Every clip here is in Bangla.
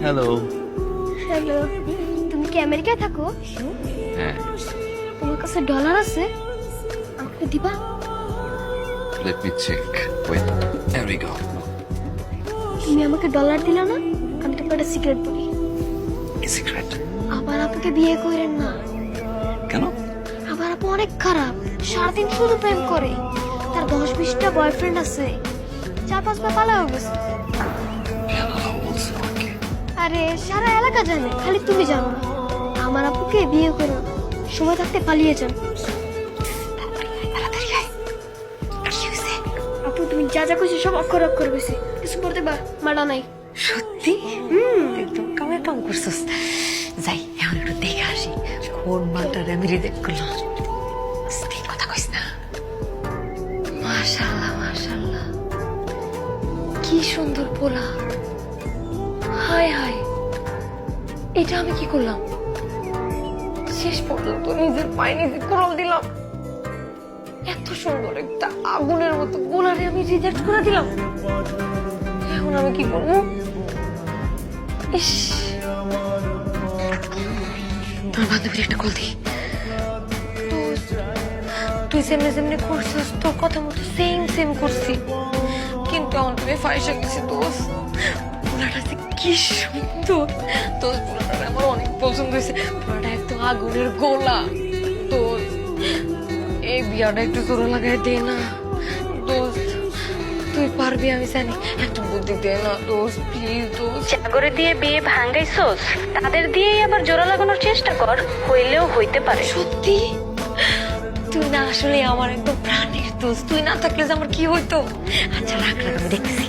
হ্যালো। হ্যালো, তুমি কি আমেরিকায় থাকো? হ্যাঁ, তোমার কাছে ডলার আছে? আমাকে দিবা? let me check. Wait, there we go. তুমি আমাকে ডলার দিলা না? আমি তোমাকে একটা সিক্রেট বলি। কি সিক্রেট? আবার আপুকে বিয়ে করেন না। কেন? আবার আপু অনেক খারাপ, সারাদিন শুধু প্রেম করে। তার 10-20টা বয়ফ্রেন্ড আছে, 4-5বার পালাও গেছে। কেন বলছো আমাকে? আরে সারা এলাকা জানে, খালি তুমি জানো না। আমার আপুকে বিয়ে করো, সময় থাকতে পালিয়ে যান। তাড়াতাড়ি আয়। কি হয়েছে? আপু তুমি যা যা কইছো সব অক্ষর অক্ষর কইছি, কিছু করতে বা মানা নাই। সত্যি একদম কামের কাম করছিস। যাই এখন একটু দেখে আসি কোন মালটারে আমি রিজেক্ট করলাম। আস্তে কথা কইস না। মাশাআল্লাহ মাশাআল্লাহ, কি সুন্দর পোলা। হায় হায়, এটা আমি কি করলাম? শেষ পর্যন্ত নিজের পায়ে নিজে কোড়াল দিলাম। এত সুন্দর একটা আগুনের মতো গোলারে আমি রিজেক্ট করে দিলাম। এখন আমি কি করবো? ইস, তোর বান্ধবীর একটা কল দি। তুই সেমনে সেমনে করছিস, তোর কথা মতো সেম সেম করছি, কিন্তু এখন তুমি ফাইসা গেছি। দোস্ত পোলাটা যে কি সুন্দর, দোস্ত পোলাটা আমার অনেক পছন্দ হয়েছে। পোলাটা একদম আগুনের গোলা। দোস্ত এই বিয়াটা একটু জোরে লাগাই দে না দোস্ত, তুই পারবি আমি জানি, একটু বুদ্ধি দে না দোস্ত প্লিজ। দোস্ত চাকরি দিয়ে বিয়ে ভাঙ্গাইছস, তাদের দিয়েই আবার জোড়া লাগানোর চেষ্টা কর, হইলেও হইতে পারে। সত্যি তুই না আসলে আমার একদম প্রাণের দোস্ত, তুই না থাকলে যে আমার কি হইতো। আচ্ছা রাখ রাখ, আমি দেখতেছি।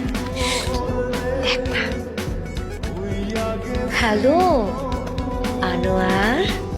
দেখ না। হ্যালো আনোয়ার,